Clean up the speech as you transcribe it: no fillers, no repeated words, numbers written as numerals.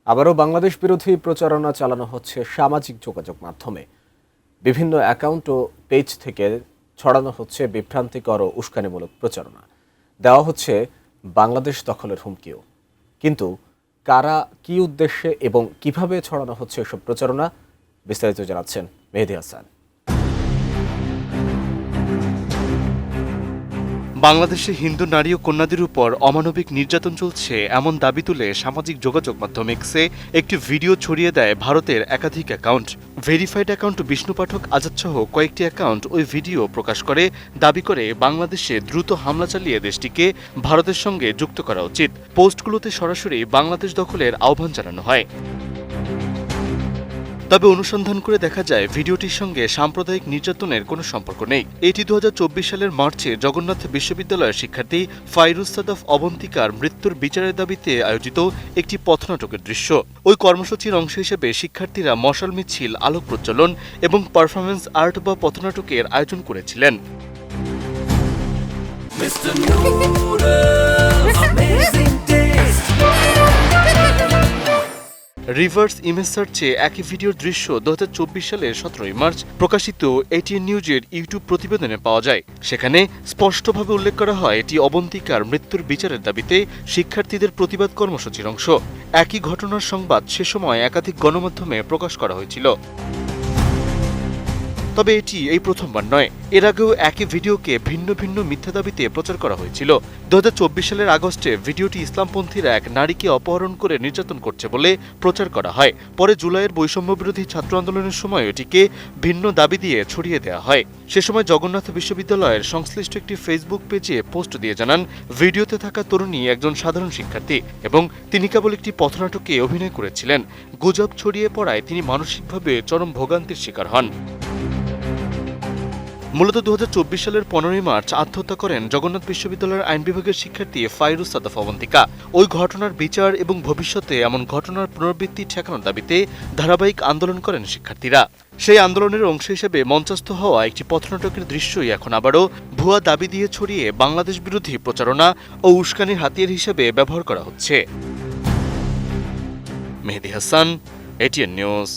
আবারও বাংলাদেশ বিরোধী প্রচারণা চালানো হচ্ছে সামাজিক যোগাযোগ মাধ্যমে। বিভিন্ন অ্যাকাউন্ট ও পেজ থেকে ছড়ানো হচ্ছে বিভ্রান্তিকর ও উস্কানিমূলক প্রচারণা। দেওয়া হচ্ছে বাংলাদেশ দখলের হুমকিও। কিন্তু কারা, কী উদ্দেশ্যে এবং কিভাবে ছড়ানো হচ্ছে এসব প্রচারণা, বিস্তারিত জানাচ্ছেন মেহেদী হাসান। বাংলাদেশে হিন্দু নারী ও কন্যাদের উপর অমানবিক নির্যাতন চলছে এমন দাবি তুলে সামাজিক যোগাযোগ মাধ্যম এক্সে একটি ভিডিও ছড়িয়ে দেয় ভারতের একাধিক অ্যাকাউন্ট। ভেরিফাইড অ্যাকাউন্ট বিষ্ণু পাঠক আজাদ সহ কয়েকটি অ্যাকাউন্ট ওই ভিডিও প্রকাশ করে দাবি করে বাংলাদেশে দ্রুত হামলা চালিয়ে দেশটিকে ভারতের সঙ্গে যুক্ত করা উচিত। পোস্টগুলোতে সরাসরি বাংলাদেশ দখলের আহ্বান জানানো হয়। তবে অনুসন্ধান করে দেখা যায় ভিডিওটির সঙ্গে সাম্প্রদায়িক নির্যাতনের কোনো সম্পর্ক নেই। এটি 2024 সালের মার্চে জগন্নাথ বিশ্ববিদ্যালয়ের শিক্ষার্থী ফাইরুজ সাদাফ অবন্তিকার মৃত্যুর বিচারের দাবিতে আয়োজিত একটি পথনাটকের দৃশ্য। ওই কর্মসূচির অংশ হিসেবে শিক্ষার্থীরা মশাল মিছিল, আলোক প্রজ্বলন এবং পারফরমেন্স আর্ট বা পথনাটকের আয়োজন করেছিলেন। রিভার্স ইমেজ সার্চে একই ভিডিওর দৃশ্য 2024 সালের 17 মার্চ প্রকাশিত এটিএন নিউজের ইউটিউব প্রতিবেদনে পাওয়া যায়। সেখানে স্পষ্টভাবে উল্লেখ করা হয় এটি অবন্তিকার মৃত্যুর বিচারের দাবিতে শিক্ষার্থীদের প্রতিবাদ কর্মসূচির অংশ। একই ঘটনার সংবাদ সে সময় একাধিক গণমাধ্যমে প্রকাশ করা হয়েছিল। তবে এটি এই প্রথমবার নয়, এর আগেও একই ভিডিওকে ভিন্ন ভিন্ন মিথ্যা দাবিতে প্রচার করা হয়েছিল। 2024 সালের আগস্টে ভিডিওটি ইসলামপন্থীরা এক নারীকে অপহরণ করে নির্যাতন করছে বলে প্রচার করা হয়। পরে জুলাইয়ের বৈষম্য বিরোধী ছাত্র আন্দোলনের সময় এটিকে ভিন্ন দাবি দিয়ে ছড়িয়ে দেওয়া হয়। সে সময় জগন্নাথ বিশ্ববিদ্যালয়ের সংশ্লিষ্ট একটি ফেসবুক পেজে পোস্ট দিয়ে জানান, ভিডিওতে থাকা তরুণী একজন সাধারণ শিক্ষার্থী এবং তিনি কেবল একটি পথনাটকে অভিনয় করেছিলেন। গুজব ছড়িয়ে পড়ায় তিনি মানসিকভাবে চরম ভোগান্তির শিকার হন। মূলত 2024 সালের 15 মার্চ আত্মহত্যা করেন জগন্নাথ বিশ্ববিদ্যালয়ের আইন বিভাগের শিক্ষার্থী ফাইরুজ সাদাফ অবন্তিকা। ওই ঘটনার বিচার এবং ভবিষ্যতে এমন ঘটনার পুনরাবৃত্তি ঠেকানোর দাবিতে ধারাবাহিক আন্দোলন করেন শিক্ষার্থীরা। সেই আন্দোলনের অংশ হিসেবে মঞ্চস্থ হওয়া একটি পথনাটকের দৃশ্যই এখন আবারও ভুয়া দাবি দিয়ে ছড়িয়ে বাংলাদেশ বিরোধী প্রচারণা ও উস্কানির হাতিয়ার হিসেবে ব্যবহার করা হচ্ছে। মেহেদী হাসান, এটিএন নিউজ।